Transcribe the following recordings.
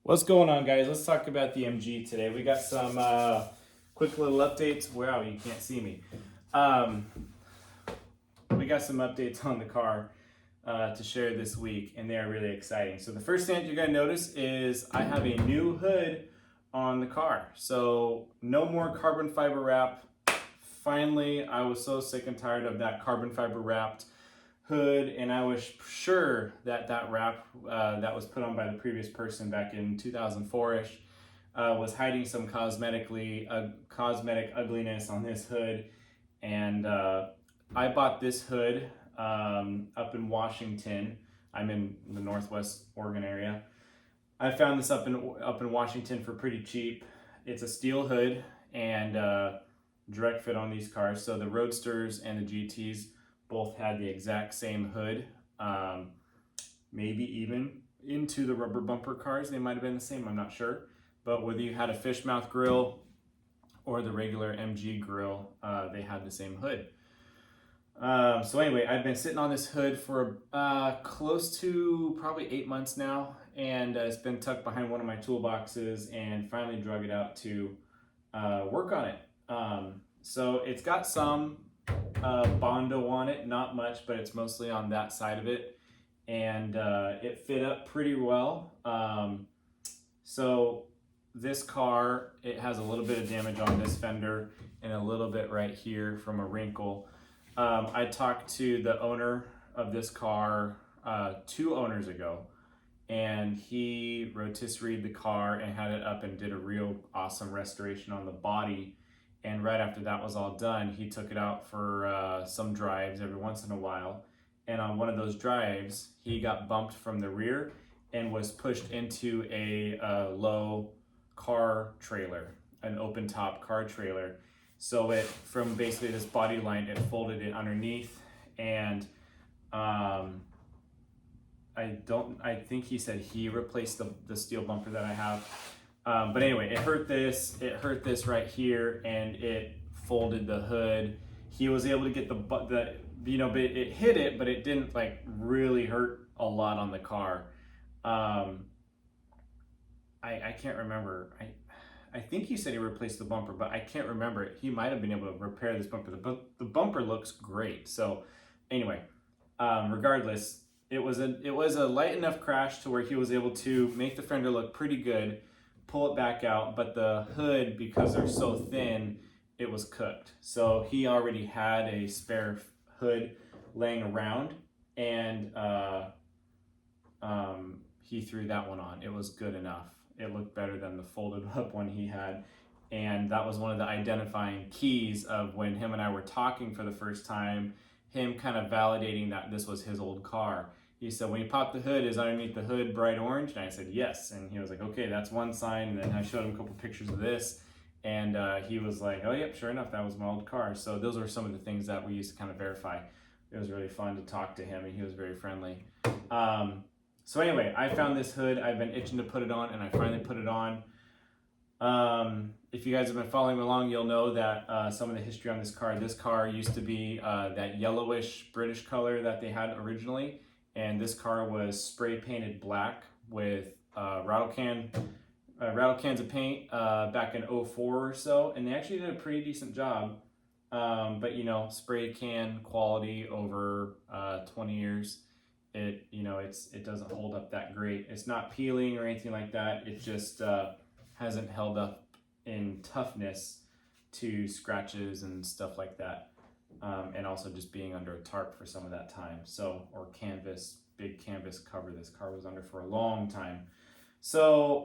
What's going on, guys? Let's talk about the MG today. We got some quick little updates. Wow, you can't see me. We got some updates on the car to share this week, and they are really exciting. So the first thing that you're going to notice is I have a new hood on the car. So no more carbon fiber wrap. Finally, I was so sick and tired of that carbon fiber wrapped hood, and I was sure that that wrap that was put on by the previous person back in 2004-ish was hiding some cosmetic ugliness on this hood. And I bought this hood up in Washington. I'm in the Northwest Oregon area. I found this up in Washington for pretty cheap. It's a steel hood and direct fit on these cars. So the Roadsters and the GTs both had the exact same hood. Maybe even into the rubber bumper cars, they might have been the same, I'm not sure. But whether you had a fish mouth grill or the regular MG grill, they had the same hood. So anyway, I've been sitting on this hood for close to probably 8 months now, and it's been tucked behind one of my toolboxes, and finally drug it out to work on it. So it's got some Bondo on it, not much, but it's mostly on that side of it, and it fit up pretty well. So this car, it has a little bit of damage on this fender and a little bit right here from a wrinkle. I talked to the owner of this car 2 owners ago, and he rotisseried the car and had it up and did a real awesome restoration on the body. And right after that was all done, he took it out for some drives every once in a while. And on one of those drives, he got bumped from the rear and was pushed into a low car trailer, an open top car trailer. So it, from basically this body line, it folded it underneath. And I think he said he replaced the steel bumper that I have. But anyway, it hurt this right here, and it folded the hood. He was able to get but it hit it, but it didn't like really hurt a lot on the car. I can't remember. I think he said he replaced the bumper, but I can't remember it. He might have been able to repair this bumper. The bumper looks great. So anyway, regardless, it was a light enough crash to where he was able to make the fender look pretty good, pull it back out, but the hood, because they're so thin, it was cooked. So he already had a spare hood laying around, and he threw that one on. It was good enough. It looked better than the folded up one he had. And that was one of the identifying keys of when him and I were talking for the first time, him kind of validating that this was his old car. He said, when you pop the hood, is underneath the hood bright orange? And I said, yes. And he was like, okay, that's one sign. And then I showed him a couple pictures of this. And he was like, oh, yep, sure enough, that was my old car. So those were some of the things that we used to kind of verify. It was really fun to talk to him, and he was very friendly. So anyway, I found this hood. I've been itching to put it on, and I finally put it on. If you guys have been following along, you'll know that some of the history on this car used to be that yellowish British color that they had originally. And this car was spray painted black with rattle cans of paint back in 2004 or so, and they actually did a pretty decent job. But spray can quality over 20 years, it doesn't hold up that great. It's not peeling or anything like that. It just hasn't held up in toughness to scratches and stuff like that. And also just being under a tarp for some of that time. So, or canvas, big canvas cover this car was under for a long time. So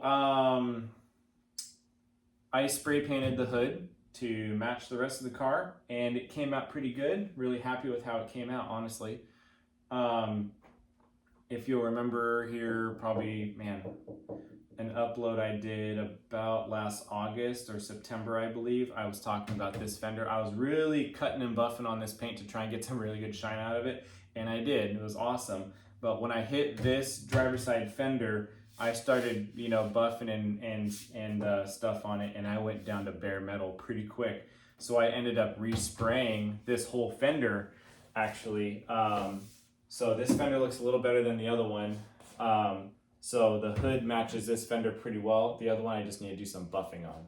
I spray painted the hood to match the rest of the car, and it came out pretty good. Really happy with how it came out, honestly. If you'll remember here, probably, an upload I did about last August or September, I believe. I was talking about this fender. I was really cutting and buffing on this paint to try and get some really good shine out of it, and I did. It was awesome. But when I hit this driver's side fender, I started, buffing and stuff on it, and I went down to bare metal pretty quick. So I ended up respraying this whole fender, actually. So this fender looks a little better than the other one. So the hood matches this fender pretty well. The other one I just need to do some buffing on.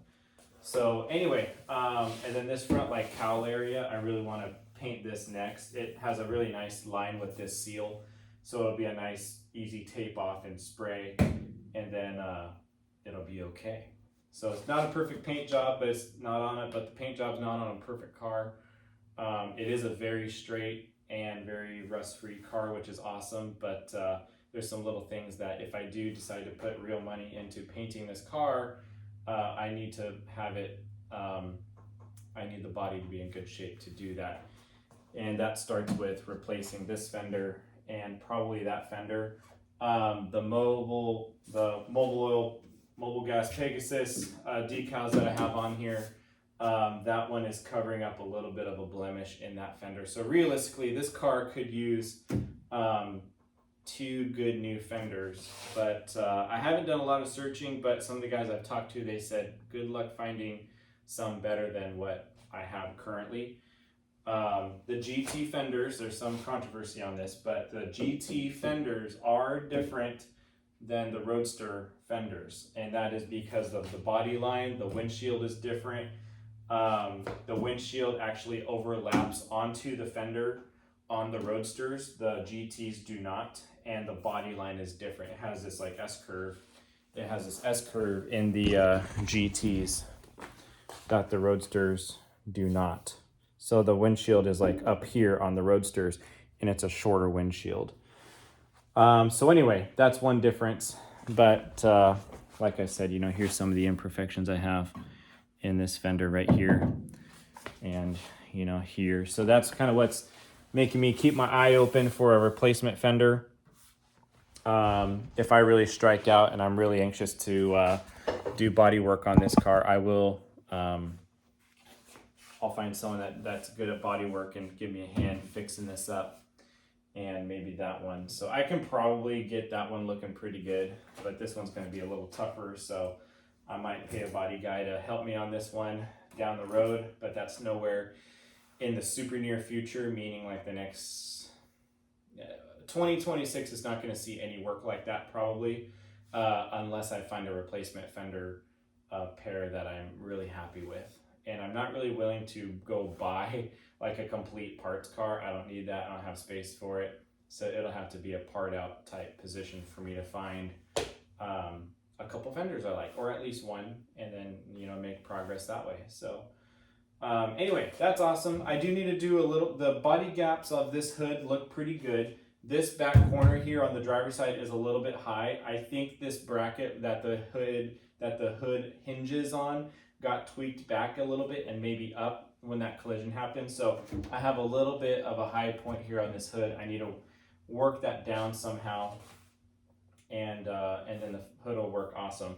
So anyway, and then this front like cowl area, I really want to paint this next. It has a really nice line with this seal. So it'll be a nice easy tape off and spray, and then it'll be okay. So it's not a perfect paint job, but it's not on it, but the paint job's not on a perfect car. It is a very straight and very rust-free car, which is awesome, but there's some little things that if I do decide to put real money into painting this car, I need to have it, I need the body to be in good shape to do that. And that starts with replacing this fender and probably that fender. The mobile oil, mobile gas Pegasus decals that I have on here, that one is covering up a little bit of a blemish in that fender. So realistically, this car could use 2 good new fenders, but I haven't done a lot of searching, but some of the guys I've talked to, they said good luck finding some better than what I have currently. The GT fenders, there's some controversy on this, but the GT fenders are different than the Roadster fenders, and that is because of the body line. The windshield is different. The windshield actually overlaps onto the fender on the Roadsters. The GTs do not, and the body line is different. It has this like S-curve. It has this S-curve in the GTs that the Roadsters do not. So the windshield is like up here on the Roadsters, and it's a shorter windshield. So anyway, that's one difference. But like I said, you know, here's some of the imperfections I have in this fender right here, and you know, here. So that's kind of what's making me keep my eye open for a replacement fender. If I really strike out and I'm really anxious to do body work on this car, I will. I'll find someone that's good at body work and give me a hand fixing this up, and maybe that one. So I can probably get that one looking pretty good, but this one's going to be a little tougher, so I might pay a body guy to help me on this one down the road, but that's nowhere in the super near future, meaning like the next 2026 is not going to see any work like that probably, unless I find a replacement fender pair that I'm really happy with. And I'm not really willing to go buy like a complete parts car. I don't need that. I don't have space for it. So it'll have to be a part out type position for me to find a couple fenders I like, or at least one, and then, you know, make progress that way. So anyway, that's awesome. I do need to do the body gaps of this hood look pretty good. This back corner here on the driver's side is a little bit high. I think this bracket that the hood hinges on got tweaked back a little bit and maybe up when that collision happened. So I have a little bit of a high point here on this hood. I need to work that down somehow, and then the hood will work awesome.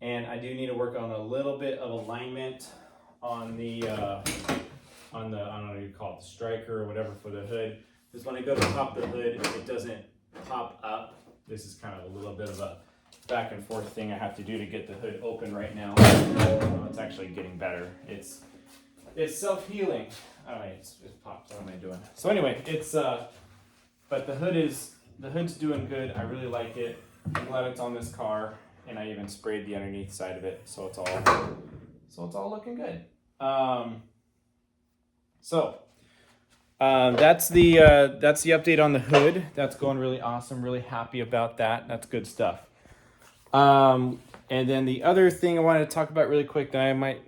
And I do need to work on a little bit of alignment on the I don't know what you call it, the striker or whatever for the hood. Because when I go to pop the hood, it doesn't pop up. This is kind of a little bit of a back and forth thing I have to do to get the hood open right now. Oh, it's actually getting better. It's self-healing. Oh, it's popped. What am I doing? So anyway, it's but the hood's doing good. I really like it. I'm glad it's on this car, and I even sprayed the underneath side of it, so it's all looking good. That's the update on the hood. That's going really awesome. Really happy about that. That's good stuff. And then the other thing I wanted to talk about really quick that I might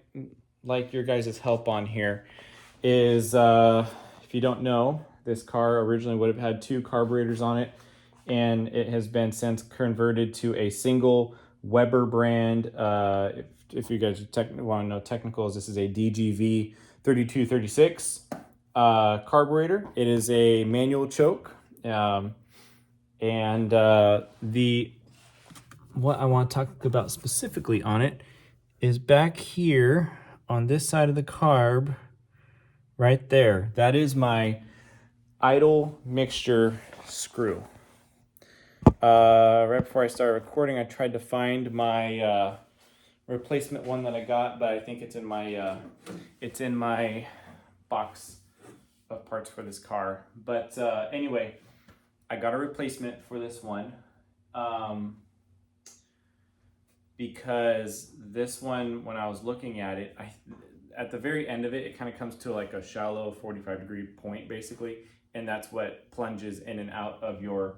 like your guys' help on here is, if you don't know, this car originally would have had 2 carburetors on it, and it has been since converted to a single Weber brand. If you guys want to know technicals, this is a DGV 3236 carburetor. It is a manual choke, and what I want to talk about specifically on it is back here on this side of the carb, right there. That is my idle mixture screw. Right before I started recording, I tried to find my replacement one that I got, but I think it's in my box of parts for this car. But anyway, I got a replacement for this one. because this one, when I was looking at it, at the very end of it, it kind of comes to like a shallow 45-degree point basically, and that's what plunges in and out of your,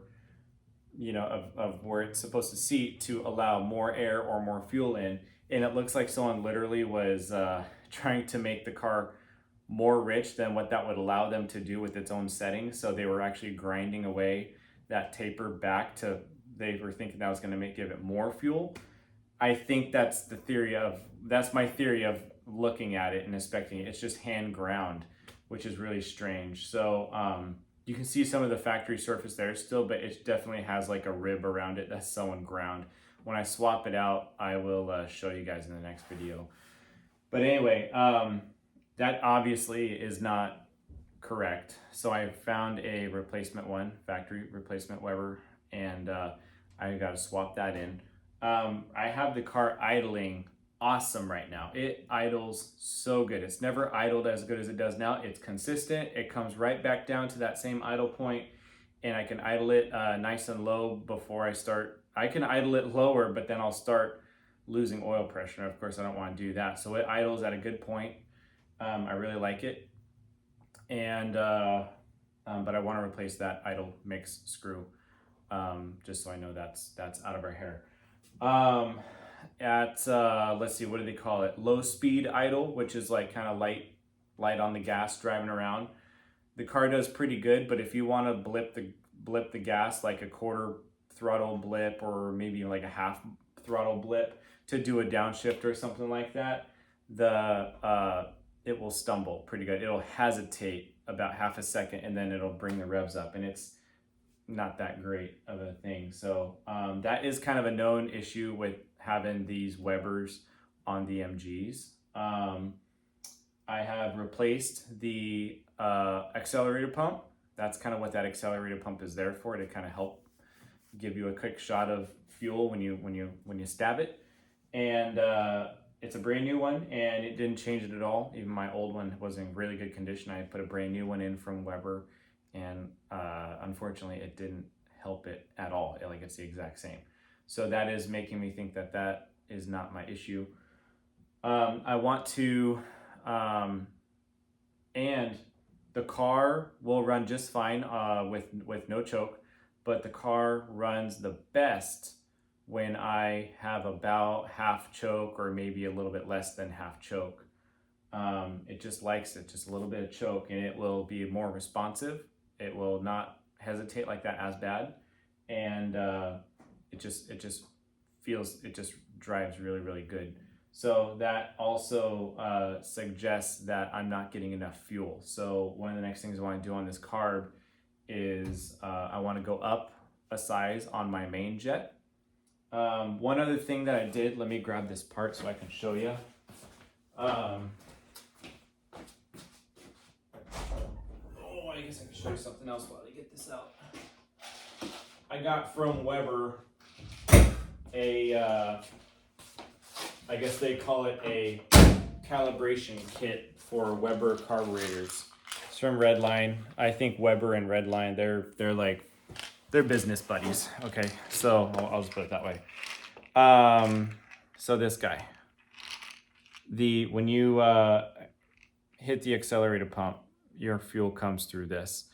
of where it's supposed to seat to allow more air or more fuel in. And it looks like someone literally was trying to make the car more rich than what that would allow them to do with its own settings. So they were actually grinding away that taper back to, they were thinking that was going to give it more fuel. I think that's my theory of looking at it and inspecting it. It's just hand ground, which is really strange. So you can see some of the factory surface there still, but it definitely has like a rib around it that's someone ground. When I swap it out, I will show you guys in the next video. But anyway, that obviously is not correct. So I found a replacement one, factory replacement Weber, and I got to swap that in. I have the car idling awesome right now. It idles so good. It's never idled as good as it does now. It's consistent. It comes right back down to that same idle point, and I can idle it nice and low before I start. I can idle it lower, but then I'll start losing oil pressure. Of course, I don't want to do that. So it idles at a good point. I really like it. And but I want to replace that idle mix screw, just so I know that's out of our hair. Let's see, what do they call it? Low speed idle, which is like kind of light on the gas driving around. The car does pretty good, but if you want to blip the gas, like a quarter throttle blip or maybe like a half throttle blip to do a downshift or something like that, it will stumble pretty good. It'll hesitate about half a second and then it'll bring the revs up, and it's not that great of a thing. So that is kind of a known issue with having these Webers on the MGs. I have replaced the accelerator pump. That's kind of what that accelerator pump is there for, to kind of help give you a quick shot of fuel when you stab it. And it's a brand new one, and it didn't change it at all. Even my old one was in really good condition. I put a brand new one in from Weber, and unfortunately it didn't help it at all. Like, it's the exact same. So that is making me think that that is not my issue. I want to, and the car will run just fine with no choke, but the car runs the best when I have about half choke or maybe a little bit less than half choke. It just likes it, just a little bit of choke, and it will be more responsive. It will not hesitate like that as bad, and it just drives really, really good. So that also suggests that I'm not getting enough fuel. So one of the next things I want to do on this carb is I want to go up a size on my main jet. One other thing that I did, let me grab this part so I can show you. I guess I can show you something else while I get this out. I got from Weber I guess they call it a calibration kit for Weber carburetors. It's from Redline. I think Weber and Redline, they're business buddies. Okay, so I'll just put it that way. So this guy, when you hit the accelerator pump, your fuel comes through this.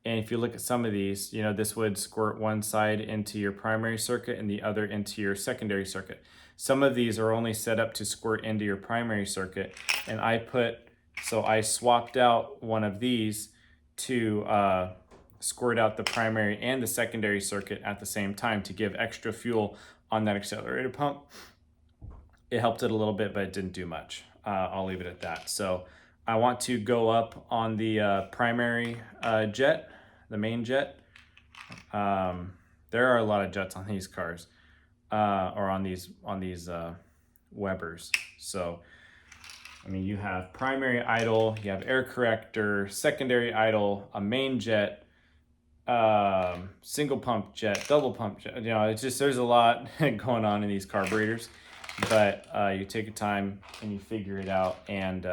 And if you look at some of these, this would squirt one side into your primary circuit and the other into your secondary circuit. Some of these are only set up to squirt into your primary circuit. And I swapped out one of these to squirt out the primary and the secondary circuit at the same time to give extra fuel on that accelerator pump. It helped it a little bit, but it didn't do much. I'll leave it at that. So I want to go up on the primary jet, the main jet. There are a lot of jets on these cars, or on these Webers. So, I mean, you have primary idle, you have air corrector, secondary idle, a main jet, single pump jet, double pump jet. It's just, there's a lot going on in these carburetors, but you take your time and you figure it out, and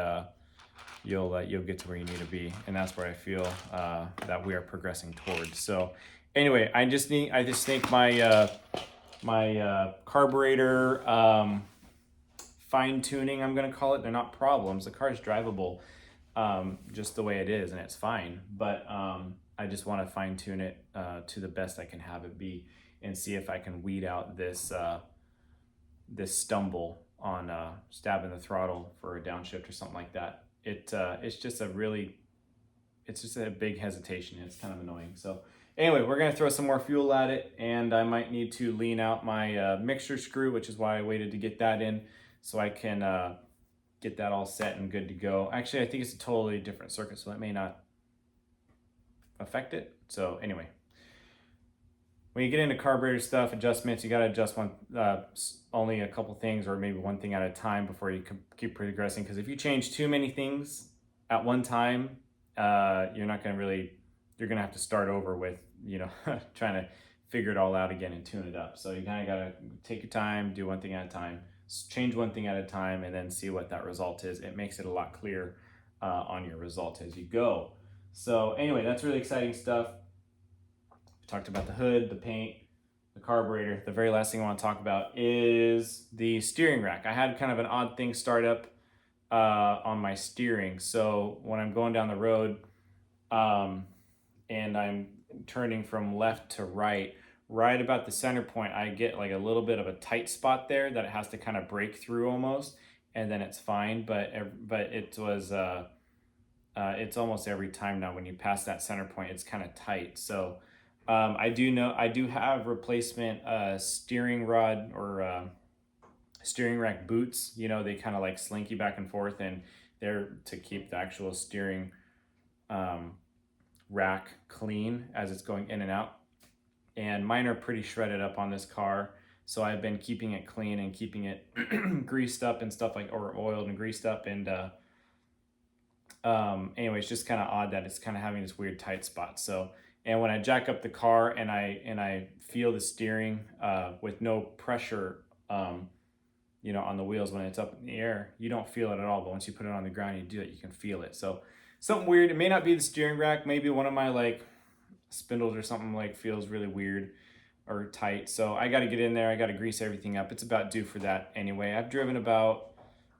you'll get to where you need to be, and that's where I feel that we are progressing towards. So Anyway, I just think my carburetor fine tuning, I'm gonna call it. They're not problems. The car is drivable, just the way it is, and it's fine. But I just want to fine tune it to the best I can have it be, and see if I can weed out this this stumble on stabbing the throttle for a downshift or something like that. It's just a big hesitation. It's kind of annoying. So anyway, we're gonna throw some more fuel at it, and I might need to lean out my mixture screw, which is why I waited to get that in, so I can get that all set and good to go. Actually, I think it's a totally different circuit, so that may not affect it. So anyway, when you get into carburetor stuff, adjustments, you got to adjust only a couple things, or maybe one thing at a time before you keep progressing. Because if you change too many things at one time, you're not going to really, you're going to have to start over with, trying to figure it all out again and tune it up. So you kind of got to take your time, do one thing at a time, change one thing at a time, and then see what that result is. It makes it a lot clearer on your result as you go. So anyway, that's really exciting stuff. We talked about the hood, the paint, the carburetor. The very last thing I want to talk about is the steering rack. I had kind of an odd thing start up on my steering. So when I'm going down the road and I'm turning from left to right about the center point, I get like a little bit of a tight spot there that it has to kind of break through almost, and then it's fine. But it was it's almost every time now when you pass that center point, it's kind of tight. So I do have replacement steering rod or steering rack boots. They kind of like slinky back and forth, and they're to keep the actual steering rack clean as it's going in and out. And mine are pretty shredded up on this car, so I've been keeping it clean and keeping it greased up and stuff, or oiled and greased up. And anyway, it's just kind of odd that it's kind of having this weird tight spot. So, and when I jack up the car and I feel the steering with no pressure, on the wheels when it's up in the air, you don't feel it at all. But once you put it on the ground, you do it, you can feel it. So something weird. It may not be the steering rack. Maybe one of my like spindles or something like feels really weird or tight. So I got to get in there. I got to grease everything up. It's about due for that anyway. I've driven about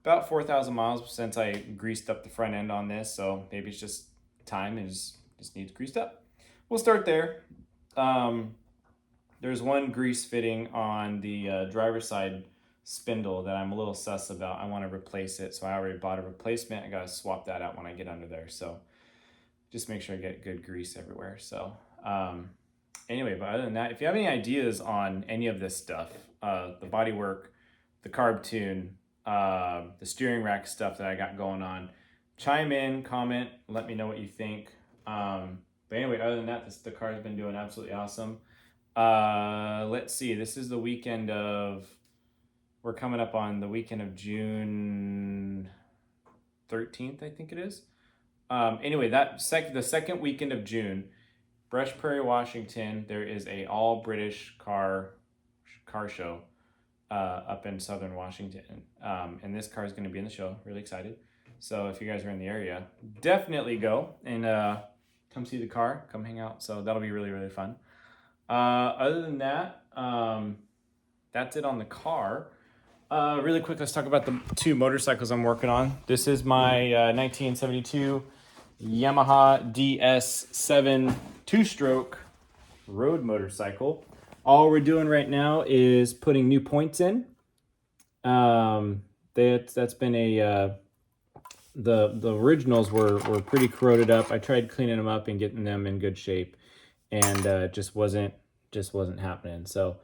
4,000 miles since I greased up the front end on this. So maybe it's just time and just needs greased up. We'll start there. There's one grease fitting on the driver's side spindle that I'm a little sus about. I want to replace it. So I already bought a replacement. I got to swap that out when I get under there. So just make sure I get good grease everywhere. So anyway, but other than that, if you have any ideas on any of this stuff, the body work, the carb tune, the steering rack stuff that I got going on, chime in, comment, let me know what you think. But anyway, other than that, the car's been doing absolutely awesome. Let's see, this is the weekend of, we're coming up on the weekend of June 13th, I think it is. Anyway, the second weekend of June, Brush Prairie, Washington, there is a all British car show up in southern Washington, and this car is going to be in the show. Really excited. So if you guys are in the area, definitely go and come see the car, come hang out. So that'll be really, really fun. Other than that, that's it on the car. Really quick, let's talk about the two motorcycles I'm working on. This is my 1972 Yamaha DS7 two-stroke road motorcycle. All we're doing right now is putting new points in. That's been the originals were pretty corroded up. I tried cleaning them up and getting them in good shape, and it just wasn't happening. So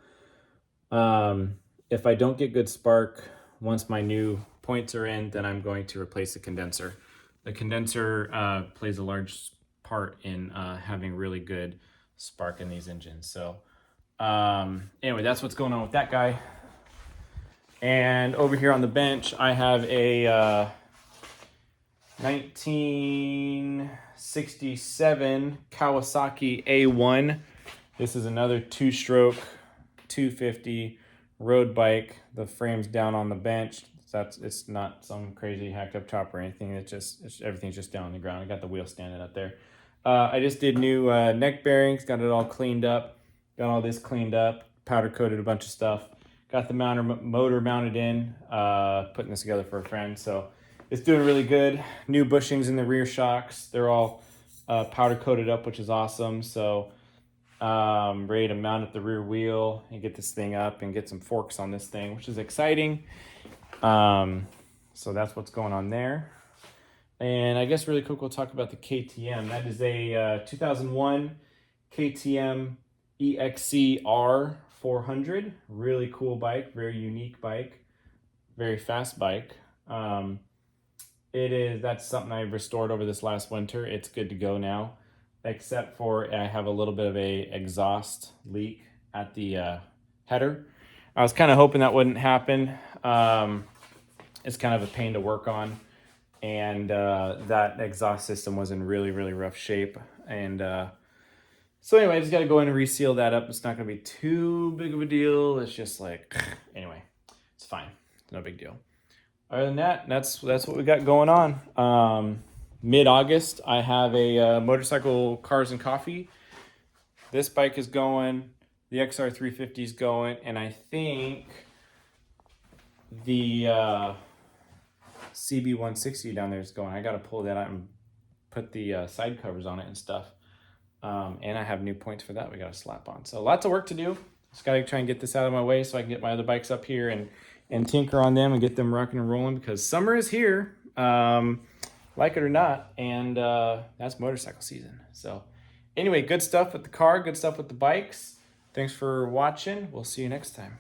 if I don't get good spark once my new points are in, then I'm going to replace the condenser. The condenser plays a large part in having really good spark in these engines. So anyway, that's what's going on with that guy. And over here on the bench, I have a 1967 Kawasaki A1. This is another two-stroke 250 road bike. The frame's down on the bench. It's not some crazy hacked up top or anything. Everything's just down on the ground. I got the wheel standing up there. I just did new neck bearings, got it all cleaned up, got all this cleaned up, powder coated a bunch of stuff. Got the motor mounted in, putting this together for a friend. So it's doing really good. New bushings in the rear shocks. They're all powder coated up, which is awesome. So ready to mount at the rear wheel and get this thing up and get some forks on this thing, which is exciting. So that's what's going on there. And I guess really quick, we'll talk about the KTM. That is a 2001 KTM EXC R400. Really cool bike, very unique bike, very fast bike. That's something I restored over this last winter. It's good to go now, except for I have a little bit of a exhaust leak at the header. I was kind of hoping that wouldn't happen. It's kind of a pain to work on. And that exhaust system was in really, really rough shape. And so anyway, I just got to go in and reseal that up. It's not going to be too big of a deal. It's just like, anyway, it's fine. No big deal. Other than that, that's what we got going on. Mid-August, I have a motorcycle cars and coffee. This bike is going. The XR350 is going. And I think the CB160 down there is going. I got to pull that out and put the side covers on it and stuff. And I have new points for that we got to slap on. So lots of work to do. Just got to try and get this out of my way so I can get my other bikes up here and tinker on them and get them rocking and rolling, because summer is here, like it or not. And that's motorcycle season. So anyway, good stuff with the car, good stuff with the bikes. Thanks for watching. We'll see you next time.